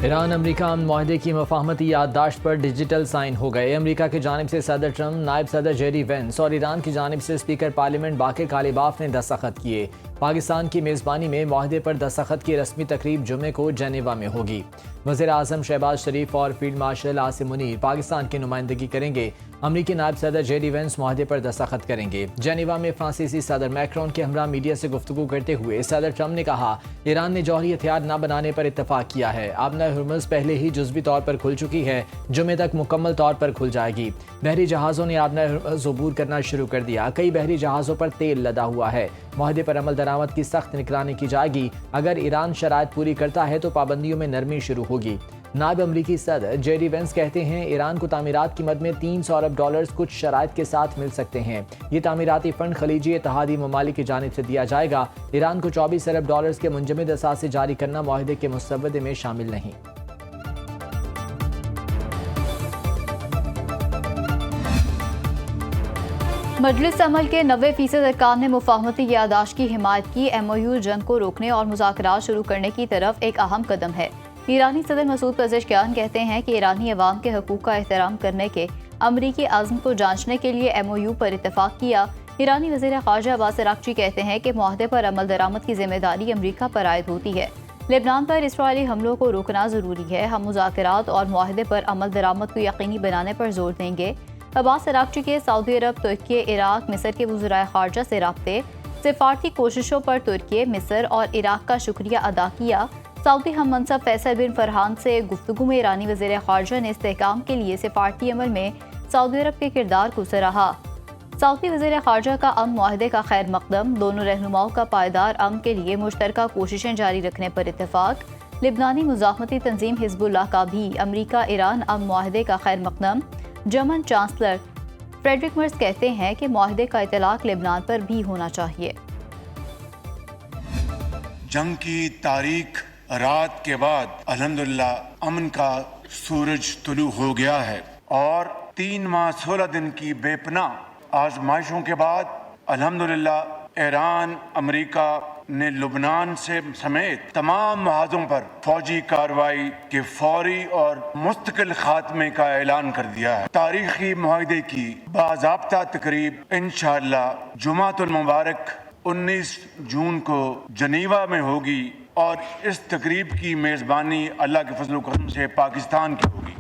ایران امریکہ امن معاہدے کی مفاہمتی یادداشت پر ڈیجیٹل سائن ہو گئے۔ امریکہ کی جانب سے صدر ٹرمپ، نائب صدر جے ڈی وینس اور ایران کی جانب سے اسپیکر پارلیمنٹ باقر کالیباف نے دستخط کیے۔ پاکستان کی میزبانی میں معاہدے پر دستخط کی رسمی تقریب جمعے کو جنیوا میں ہوگی۔ وزیر اعظم شہباز شریف اور فیلڈ مارشل عاصم منیر پاکستان کی نمائندگی کریں گے۔ امریکی نائب صدر جے ڈی وینس معاہدے پر دستخط کریں گے۔ جنیوا میں فرانسیسی صدر میکرون کے ہمراہ میڈیا سے گفتگو کرتے ہوئے صدر ٹرمپ نے کہا، ایران نے جوہری ہتھیار نہ بنانے پر اتفاق کیا ہے۔ آبنہ ہرمز پہلے ہی جزوی طور پر کھل چکی ہے، جمعے تک مکمل طور پر کھل جائے گی۔ بحری جہازوں نے آبنہ ہرمز عبور کرنا شروع کر دیا۔ کئی بحری جہازوں پر تیل لدا ہوا ہے۔ معاہدے پر عمل درآمد کی سخت نگرانی کی جائے گی۔ اگر ایران شرائط پوری کرتا ہے تو پابندیوں میں نرمی شروع ہوگی۔ نائب امریکی صدر جے ڈی وینس کہتے ہیں، ایران کو تعمیرات کی مد میں 300 ارب ڈالرز کچھ شرائط کے ساتھ مل سکتے ہیں۔ یہ تعمیراتی فنڈ خلیجی اتحادی ممالک کی جانب سے دیا جائے گا۔ ایران کو 24 ارب ڈالرز کے منجمد اثاثے جاری کرنا معاہدے کے مسودے میں شامل نہیں۔ مجلس عمل کے 90% ارکان نے مفاہمتی یادداشت کی حمایت کی۔ ایم او یو جنگ کو روکنے اور مذاکرات شروع کرنے کی طرف ایک اہم قدم ہے۔ ایرانی صدر مسعود پزشکیان کہتے ہیں کہ ایرانی عوام کے حقوق کا احترام کرنے کے امریکی عزم کو جانچنے کے لیے ایم او یو پر اتفاق کیا۔ ایرانی وزیر خارجہ عباس اراغچی کہتے ہیں کہ معاہدے پر عمل درآمد کی ذمہ داری امریکہ پر عائد ہوتی ہے۔ لبنان پر اسرائیلی حملوں کو روکنا ضروری ہے۔ ہم مذاکرات اور معاہدے پر عمل درآمد کو یقینی بنانے پر زور دیں گے۔ عباس اراغچی کے سعودی عرب، ترکی، عراق، مصر کے وزرائے خارجہ سے رابطے، سفارتی کوششوں پر ترکی، مصر اور عراق کا شکریہ ادا کیا۔ سعودی ہم منصب فیصل بن فرحان سے گفتگو میں ایرانی وزیر خارجہ نے استحکام کے لیے سفارتی عمل میں سعودی عرب کے کردار کو سراہا۔ سعودی وزیر خارجہ کا امن معاہدے کا خیر مقدم، دونوں رہنماؤں کا پائیدار امن کے لیے مشترکہ کوششیں جاری رکھنے پر اتفاق۔ لبنانی مزاحمتی تنظیم حزب اللہ کا بھی امریکہ ایران امن معاہدے کا خیر مقدم۔ جرمن چانسلر فریڈرک مرز کہتے ہیں کہ معاہدے کا اطلاق لبنان پر بھی ہونا چاہیے۔ جنگ کی تاریک رات کے بعد الحمدللہ امن کا سورج طلوع ہو گیا ہے، اور 3 ماہ 16 دن کی بے پناہ آزمائشوں کے بعد الحمدللہ ایران، امریکہ نے لبنان سے سمیت تمام محاذوں پر فوجی کارروائی کے فوری اور مستقل خاتمے کا اعلان کر دیا ہے۔ تاریخی معاہدے کی باضابطہ تقریب انشاءاللہ جمعۃ المبارک 19 جون کو جنیوا میں ہوگی، اور اس تقریب کی میزبانی اللہ کے فضل و کرم سے پاکستان کی ہوگی۔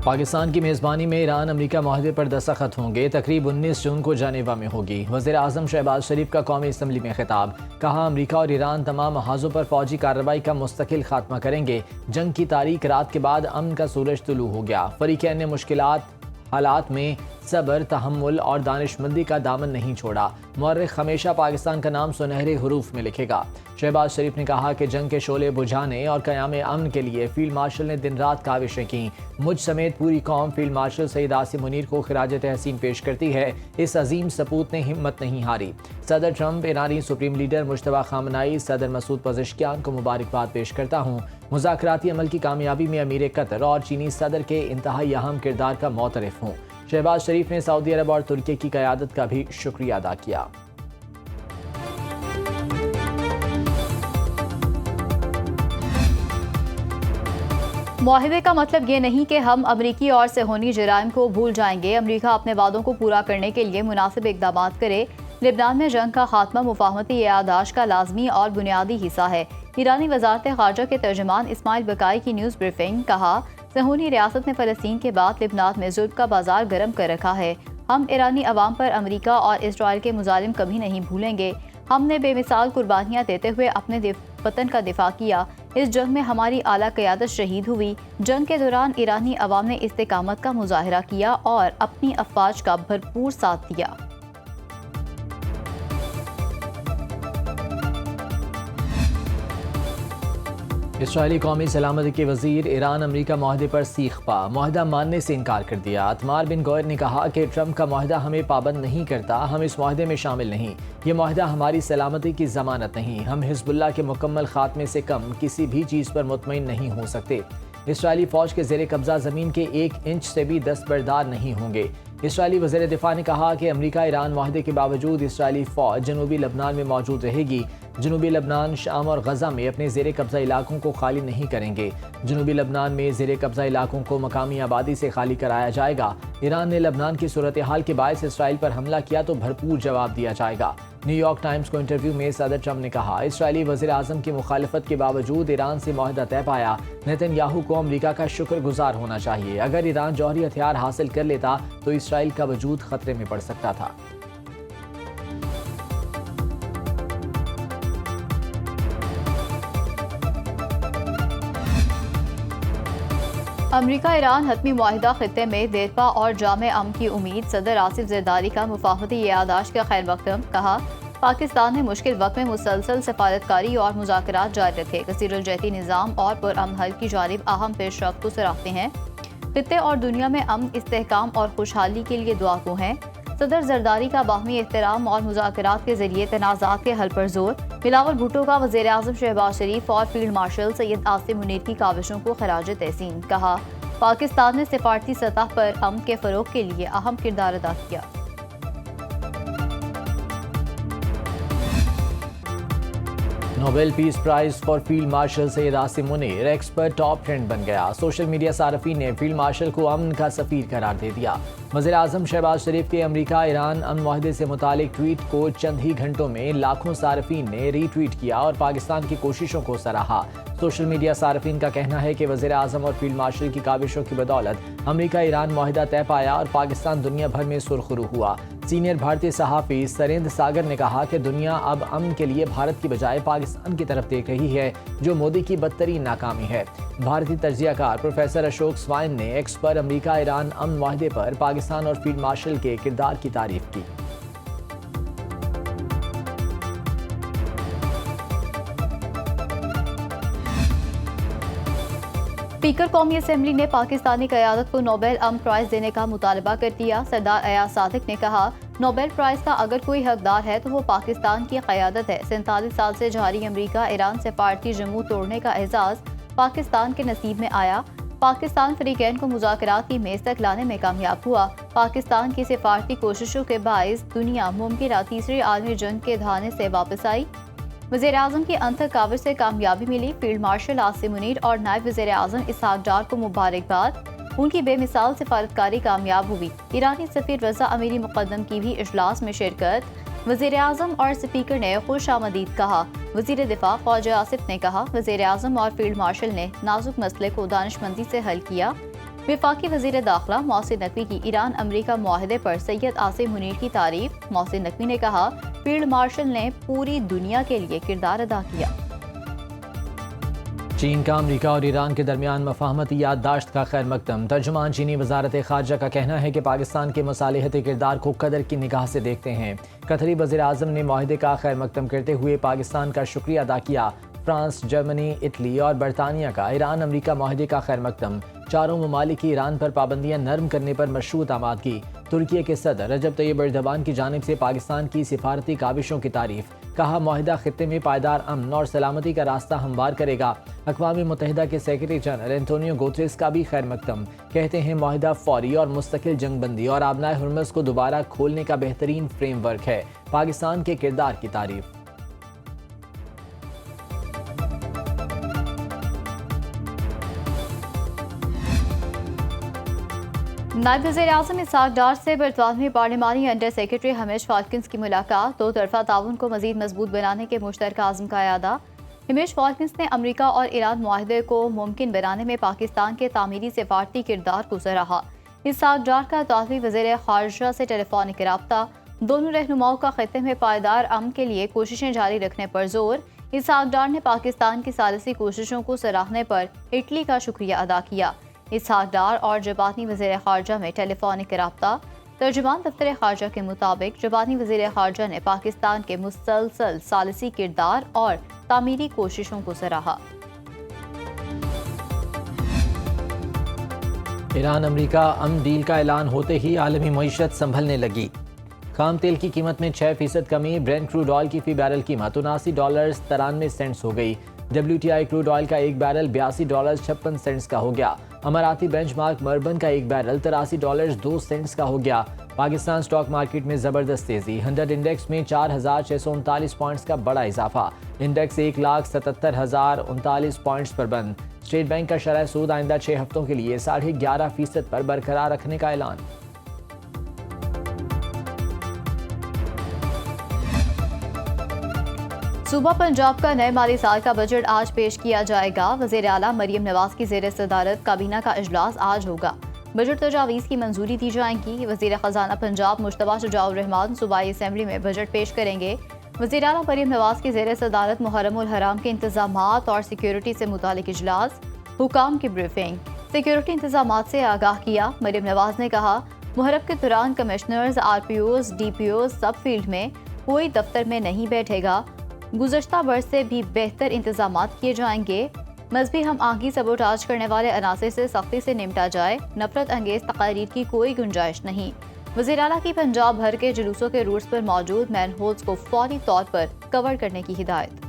پاکستان کی میزبانی میں ایران امریکہ معاہدے پر دستخط ہوں گے۔ تقریب 19 جون کو جنیوا میں ہوگی۔ وزیر اعظم شہباز شریف کا قومی اسمبلی میں خطاب، کہا امریکہ اور ایران تمام محاذوں پر فوجی کارروائی کا مستقل خاتمہ کریں گے۔ جنگ کی تاریک رات کے بعد امن کا سورج طلوع ہو گیا۔ فریقین نے مشکلات حالات میں صبر، تحمل اور دانش مندی کا دامن نہیں چھوڑا۔ مورخ ہمیشہ پاکستان کا نام سنہرے حروف میں لکھے گا۔ شہباز شریف نے کہا کہ جنگ کے شعلے بجھانے اور قیام امن کے لیے فیلڈ مارشل نے دن رات کاوشیں کیں۔ مجھ سمیت پوری قوم فیلڈ مارشل سید عاصم منیر کو خراج تحسین پیش کرتی ہے۔ اس عظیم سپوت نے ہمت نہیں ہاری۔ صدر ٹرمپ، ایرانی سپریم لیڈر مجتبیٰ خامنہئی، صدر مسعود پزشکیان کو مبارکباد پیش کرتا ہوں۔ مذاکراتی عمل کی کامیابی میں امیر قطر اور چینی صدر کے انتہائی اہم کردار کا معترف ہوں۔ شہباز شریف نے سعودی عرب اور ترکی کی قیادت کا بھی شکریہ ادا کیا۔ معاہدے کا مطلب یہ نہیں کہ ہم امریکی اور صہیونی جرائم کو بھول جائیں گے۔ امریکہ اپنے وعدوں کو پورا کرنے کے لیے مناسب اقدامات کرے۔ لبنان میں جنگ کا خاتمہ مفاہمتی یادداشت کا لازمی اور بنیادی حصہ ہے۔ ایرانی وزارت خارجہ کے ترجمان اسماعیل بقائی کی نیوز بریفنگ، کہا صہیونی ریاست نے فلسطین کے بعد لبنان میں ظلم کا بازار گرم کر رکھا ہے۔ ہم ایرانی عوام پر امریکہ اور اسرائیل کے مظالم کبھی نہیں بھولیں گے۔ ہم نے بے مثال قربانیاں دیتے ہوئے اپنے وطن کا دفاع کیا۔ اس جنگ میں ہماری اعلیٰ قیادت شہید ہوئی۔ جنگ کے دوران ایرانی عوام نے استقامت کا مظاہرہ کیا اور اپنی افواج کا بھرپور ساتھ دیا۔ اسرائیلی قومی سلامتی کے وزیر ایران امریکہ معاہدے پر سیخ پا، معاہدہ ماننے سے انکار کر دیا۔ اتمار بن گوئر نے کہا کہ ٹرمپ کا معاہدہ ہمیں پابند نہیں کرتا، ہم اس معاہدے میں شامل نہیں۔ یہ معاہدہ ہماری سلامتی کی ضمانت نہیں۔ ہم حزب اللہ کے مکمل خاتمے سے کم کسی بھی چیز پر مطمئن نہیں ہو سکتے۔ اسرائیلی فوج کے زیر قبضہ زمین کے 1 انچ سے بھی دستبردار نہیں ہوں گے۔ اسرائیلی وزیر دفاع نے کہا کہ امریکہ ایران معاہدے کے باوجود اسرائیلی فوج جنوبی لبنان میں موجود رہے گی۔ جنوبی لبنان، شام اور غزہ میں اپنے زیر قبضہ علاقوں کو خالی نہیں کریں گے۔ جنوبی لبنان میں زیر قبضہ علاقوں کو مقامی آبادی سے خالی کرایا جائے گا۔ ایران نے لبنان کی صورتحال کے باعث اسرائیل پر حملہ کیا تو بھرپور جواب دیا جائے گا۔ نیو یارک ٹائمز کو انٹرویو میں صدر ٹرمپ نے کہا، اسرائیلی وزیر اعظم کی مخالفت کے باوجود ایران سے معاہدہ طے پایا۔ نیتن یاہو کو امریکہ کا شکر گزار ہونا چاہیے۔ اگر ایران جوہری ہتھیار حاصل کر لیتا تو اسرائیل کا وجود خطرے میں پڑ سکتا تھا۔ امریکہ ایران حتمی معاہدہ خطے میں دیرپا اور جامع امن کی امید، صدر آصف زرداری کا مفاہمتی یادداشت کا خیر مقدم، کہا پاکستان نے مشکل وقت میں مسلسل سفارتکاری اور مذاکرات جاری رکھے، کثیر الجہتی نظام اور پرامن حل کی جانب اہم پیش رفت کو سراہتے ہیں، خطے اور دنیا میں امن، استحکام اور خوشحالی کے لیے دعا گو ہیں۔ صدر زرداری کا باہمی احترام اور مذاکرات کے ذریعے تنازعات کے حل پر زور، بلاول بھٹو کا وزیر اعظم شہباز شریف اور فیلڈ مارشل سید عاصم منیر کی کاوشوں کو خراج تحسین، کہا پاکستان نے سفارتی سطح پر امن کے فروغ کے لیے اہم کردار ادا کیا۔ Nobel peace prize for field marshal Syed Asim Munir X پر ٹاپ ٹرینڈ بن گیا۔ سوشل میڈیا صارفین نے فیلڈ مارشل کو امن کا سفیر قرار دے دیا۔ وزیر اعظم شہباز شریف کے امریکہ ایران امن معاہدے سے متعلق ٹویٹ کو چند ہی گھنٹوں میں لاکھوں صارفین نے ری ٹویٹ کیا اور پاکستان کی کوششوں کو سراہا۔ سوشل میڈیا صارفین کا کہنا ہے کہ وزیر اعظم اور فیلڈ مارشل کی کاوشوں کی بدولت امریکہ ایران معاہدہ طے پایا اور پاکستان دنیا بھر میں سرخرو ہوا۔ سینئر بھارتی صحافی سریندر ساگر نے کہا کہ دنیا اب امن کے لیے بھارت کی بجائے پاکستان کی طرف دیکھ رہی ہے، جو مودی کی بدترین ناکامی ہے۔ بھارتی تجزیہ کار پروفیسر اشوک سوائن نے ایکس پر امریکہ ایران امن معاہدے پر پاکستان اور فیلڈ مارشل کے کردار کی تعریف کی۔ اسپیکر قومی اسمبلی نے پاکستانی قیادت کو نوبل امن پرائز دینے کا مطالبہ کر دیا۔ سردار ایاز صادق نے کہا، نوبل پرائز کا اگر کوئی حقدار ہے تو وہ پاکستان کی قیادت ہے۔ 47 سال سے جاری امریکہ ایران سفارتی جمود توڑنے کا اعزاز پاکستان کے نصیب میں آیا۔ پاکستان فریقین کو مذاکرات کی میز تک لانے میں کامیاب ہوا۔ پاکستان کی سفارتی کوششوں کے باعث دنیا ممکنہ تیسری عالمی جنگ کے دھانے سے واپس آئی۔ وزیر اعظم کی انتھک کاوش سے کامیابی ملی۔ فیلڈ مارشل عاصم منیر اور نائب وزیر اعظم اسحاق ڈار کو مبارکباد، ان کی بے مثال سفارتکاری کامیاب ہوئی۔ ایرانی سفیر رضا امیری مقدم کی بھی اجلاس میں شرکت۔ وزیر اعظم اور اسپیکر نے خوش آمدید کہا۔ وزیر دفاع خواجہ آصف نے کہا، وزیر اعظم اور فیلڈ مارشل نے نازک مسئلے کو دانشمندی سے حل کیا۔ وفاقی وزیر داخلہ محسن نقوی کی ایران امریکہ معاہدے پر سید عاصم منیر کی تعریف۔ محسن نقوی نے کہا، فیلڈ مارشل نے پوری دنیا کے لیے کردار ادا کیا۔ چین کا امریکہ اور ایران کے درمیان مفاہمتی یادداشت کا خیر مقدم۔ ترجمان چینی وزارت خارجہ کا کہنا ہے کہ پاکستان کے مصالحتی کردار کو قدر کی نگاہ سے دیکھتے ہیں۔ قطری وزیر اعظم نے معاہدے کا خیر مقدم کرتے ہوئے پاکستان کا شکریہ ادا کیا۔ فرانس، جرمنی، اٹلی اور برطانیہ کا ایران امریکہ معاہدے کا خیر مقدم۔ چاروں ممالک کی ایران پر پابندیاں نرم کرنے پر مشروط آمادگی۔ ترکی کے صدر رجب طیب ایردوان کی جانب سے پاکستان کی سفارتی کاوشوں کی تعریف۔ کہا، معاہدہ خطے میں پائیدار امن اور سلامتی کا راستہ ہموار کرے گا۔ اقوام متحدہ کے سیکرٹری جنرل اینٹونیو گوتریس کا بھی خیر مقدم۔ کہتے ہیں، معاہدہ فوری اور مستقل جنگ بندی اور آبنائے ہرمز کو دوبارہ کھولنے کا بہترین فریم ورک ہے۔ پاکستان کے کردار کی تعریف۔ نائب وزیر اعظم اسحاق ڈار سے برطانوی پارلیمانی انڈر سیکرٹری ہمیش فالکنز کی ملاقات۔ دو طرفہ تعاون کو مزید مضبوط بنانے کے مشترکہ عزم کا اعادہ۔ ہمیش فالکنز نے امریکہ اور ایران معاہدے کو ممکن بنانے میں پاکستان کے تعمیری سفارتی کردار کو سراہا۔ اسحاق ڈار کا اطالوی وزیر خارجہ سے ٹیلی فونک رابطہ۔ دونوں رہنماؤں کا خطے میں پائیدار امن کے لیے کوششیں جاری رکھنے پر زور۔ اسحاق ڈار نے پاکستان کی ثالثی کوششوں کو سراہنے پر اٹلی کا شکریہ ادا کیا۔ اسحاق ڈار اور جاپانی وزیر خارجہ میں ٹیلی فونک رابطہ۔ ترجمان دفتر خارجہ کے مطابق جاپانی وزیر خارجہ نے پاکستان کے مسلسل ثالثی کردار اور تعمیری کوششوں کو سراہا۔ ایران امریکہ امن ڈیل کا اعلان ہوتے ہی عالمی معیشت سنبھلنے لگی۔ خام تیل کی قیمت میں 6% کمی۔ برینٹ کروڈ آئل کی فی بیرل قیمت $79.93 ہو گئی۔ WTI کروڈ آئل کا ایک بیرل $82.56 کا ہو گیا۔ اماراتی بینچ مارک مربن کا ایک بیرل $83.02 کا ہو گیا۔ پاکستان سٹاک مارکیٹ میں زبردست تیزی، 100 انڈیکس میں 4,639 پوائنٹس کا بڑا اضافہ، انڈیکس 1,77,039 پوائنٹس پر بند۔ اسٹیٹ بینک کا شرح سود آئندہ 6 ہفتوں کے لیے 11.5% پر برقرار رکھنے کا اعلان۔ صوبہ پنجاب کا نئے مالی سال کا بجٹ آج پیش کیا جائے گا۔ وزیر اعلیٰ مریم نواز کی زیر صدارت کابینہ کا اجلاس آج ہوگا۔ بجٹ تجاویز کی منظوری دی جائے گی۔ وزیر خزانہ پنجاب مشتبہ شجاع الرحمان صوبائی اسمبلی میں بجٹ پیش کریں گے۔ وزیر اعلیٰ مریم نواز کی زیر صدارت محرم الحرام کے انتظامات اور سیکیورٹی سے متعلق اجلاس، حکام کی بریفنگ، سیکیورٹی انتظامات سے آگاہ کیا۔ مریم نواز نے کہا، محرم کے دوران کمشنرز، RPOs، DPOs سب فیلڈ میں کوئی دفتر میں نہیں بیٹھے گا۔ گزشتہ برس سے بھی بہتر انتظامات کیے جائیں گے۔ مذہبی ہم آہنگی سبوٹاج کرنے والے عناصر سے سختی سے نمٹا جائے۔ نفرت انگیز تقاریر کی کوئی گنجائش نہیں۔ وزیر اعلیٰ کی پنجاب بھر کے جلوسوں کے روٹس پر موجود مین ہولز کو فوری طور پر کور کرنے کی ہدایت۔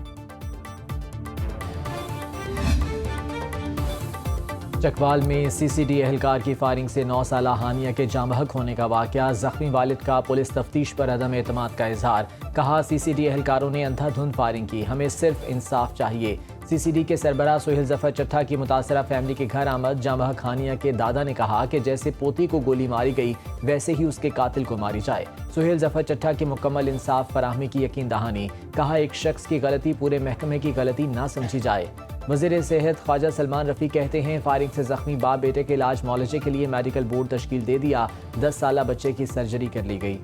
چکوال میں CCD اہلکار کی فائرنگ سے 9 سالہ ہانیہ کے جاں بحق ہونے کا واقعہ، زخمی والد کا پولیس تفتیش پر عدم اعتماد کا اظہار، کہا CCD اہلکاروں نے اندھا دھند فائرنگ کی، ہمیں صرف انصاف چاہیے۔ CCD کے سربراہ سہیل ظفر چٹھا کی متاثرہ فیملی کے گھر آمد جاں بحق ہانیہ کے دادا نے کہا کہ جیسے پوتی کو گولی ماری گئی ویسے ہی اس کے قاتل کو ماری جائے۔ سہیل ظفر چٹھا کی مکمل انصاف فراہمی کی یقین دہانی، کہا ایک شخص کی غلطی پورے محکمے کی غلطی نہ سمجھی جائے۔ وزیر صحت خواجہ سلمان رفیع کہتے ہیں، فائرنگ سے زخمی باپ بیٹے کے علاج معالجے کے لیے میڈیکل بورڈ تشکیل دے دیا، 10 سالہ بچے کی سرجری کر لی گئی۔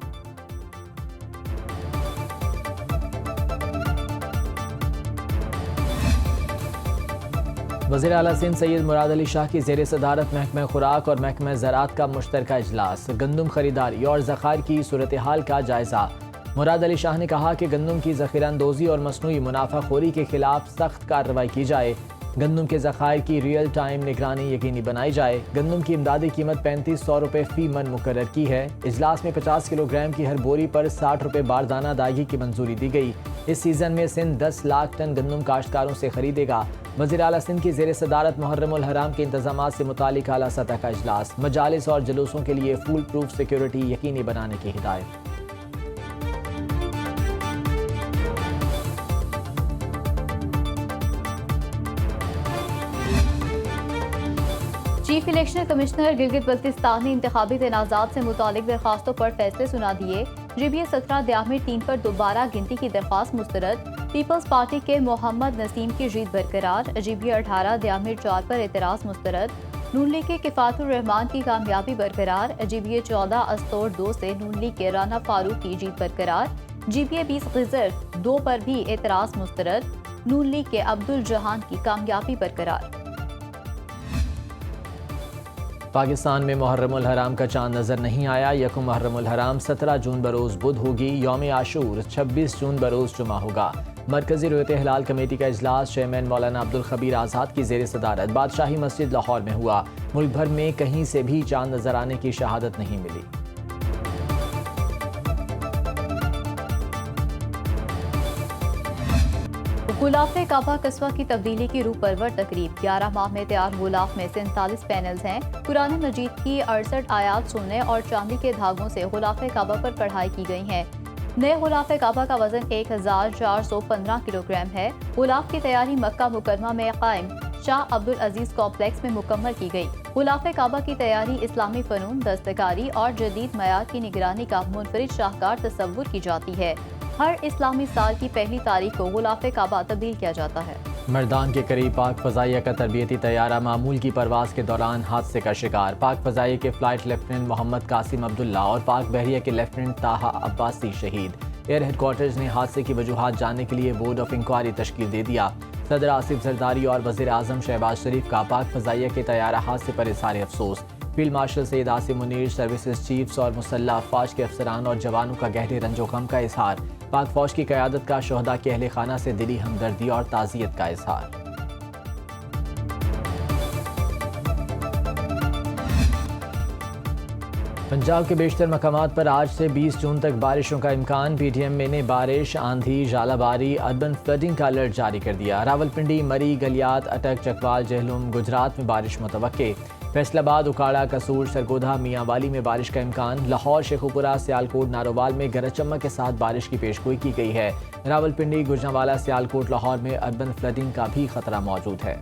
وزیر اعلیٰ سندھ سید مراد علی شاہ کی زیر صدارت محکمہ خوراک اور محکمہ زراعت کا مشترکہ اجلاس، گندم خریداری اور ذخائر کی صورتحال کا جائزہ۔ مراد علی شاہ نے کہا کہ گندم کی ذخیرہ اندوزی اور مصنوعی منافع خوری کے خلاف سخت کارروائی کی جائے، گندم کے ذخائر کی ریئل ٹائم نگرانی یقینی بنائی جائے۔ گندم کی امدادی قیمت 3500 روپے فی من مقرر کی ہے۔ اجلاس میں 50 کلو گرام کی ہر بوری پر 60 روپے باردانہ ادائیگی کی منظوری دی گئی۔ اس سیزن میں سندھ 10 لاکھ ٹن گندم کاشتکاروں سے خریدے گا۔ وزیر اعلیٰ سندھ کی زیر صدارت محرم الحرام کے انتظامات سے متعلق اعلیٰ سطح کا اجلاس، مجالس اور جلوسوں کے لیے فول پروف سیکیورٹی یقینی بنانے کی ہدایت۔ Chief election commissioner Gilgit Baltistan نے انتخابی تنازعات سے متعلق درخواستوں پر فیصلے سنا دیے۔ GBA 17 دیامر 3 پر دوبارہ گنتی کی درخواست مسترد، پیپلز پارٹی کے محمد نسیم کی جیت برقرار۔ GBA 18 دیامر 4 پر اعتراض مسترد، نون لیگ کے کفایت الرحمان کی کامیابی برقرار۔ GBA 14 استور 2 سے نون لیگ کے رانا فاروق کی جیت برقرار۔ GBA 20 غزر 2 پر بھی اعتراض مسترد، نون لیگ کے عبدالجہان کی کامیابی برقرار۔ پاکستان میں محرم الحرام کا چاند نظر نہیں آیا۔ یکم محرم الحرام 17 جون بروز بدھ ہوگی، یوم عاشور 26 جون بروز جمعہ ہوگا۔ مرکزی رؤیت ہلال کمیٹی کا اجلاس چیئرمین مولانا عبدالخبیر آزاد کی زیر صدارت بادشاہی مسجد لاہور میں ہوا۔ ملک بھر میں کہیں سے بھی چاند نظر آنے کی شہادت نہیں ملی۔ غلاف کعبہ قصبہ کی تبدیلی کی روح پرور تقریب، 11 ماہ میں تیار غلاف میں 47 پینلز ہیں۔ قرآن مجید کی 68 آیات سونے اور چاندی کے دھاگوں سے غلاف کعبہ پر کڑھائی کی گئی ہیں۔ نئے غلاف کعبہ کا وزن 1415 کلو گرام ہے۔ غلاف کی تیاری مکہ مکرمہ میں قائم شاہ عبدالعزیز کمپلیکس میں مکمل کی گئی۔ غلاف کعبہ کی تیاری اسلامی فنون، دستکاری اور جدید معیار کی نگرانی کا منفرد شاہکار تصور کی جاتی ہے۔ ہر اسلامی سال کی پہلی تاریخ کو غلاف کعبہ تبدیل کیا جاتا ہے۔ مردان کے قریب پاک فضائیہ کا تربیتی طیارہ معمول کی پرواز کے دوران حادثے کا شکار، پاک فضائیہ کے فلائٹ لیفٹیننٹ محمد قاسم عبداللہ اور پاک بحریہ کے لیفٹیننٹ طاہا عباسی شہید۔ ایئر ہیڈ کوارٹرز نے حادثے کی وجوہات جاننے کے لیے بورڈ آف انکوائری تشکیل دے دیا۔ صدر آصف زرداری اور وزیر اعظم شہباز شریف کا پاک فضائیہ کے طیارہ حادثے پر اظہار افسوس۔ Field marshal Syed Asim Munir, services chiefs اور مسلح افواج کے افسران اور جوانوں کا گہرے رنج و غم کا اظہار۔ پاک فوج کی قیادت کا شہداء کے اہل خانہ سے دلی ہمدردی اور تعزیت کا اظہار۔ پنجاب کے بیشتر مقامات پر آج سے 20 جون تک بارشوں کا امکان، PTM نے بارش، آندھی، ژالہ باری، اربن فلڈنگ کا الرٹ جاری کر دیا۔ راولپنڈی، مری، گلیات، اٹک، چکوال، جہلم، گجرات میں بارش متوقع۔ فیصل آباد، اکاڑا، قصور، سرگودھا، میاں والی میں بارش کا امکان۔ لاہور، شیخوپورہ، سیالکوٹ، نارووال میں گرج چمک کے ساتھ بارش کی پیشگوئی کی گئی ہے۔ راولپنڈی، گوجرانوالا، سیالکوٹ، لاہور میں اربن فلڈنگ کا بھی خطرہ موجود ہے۔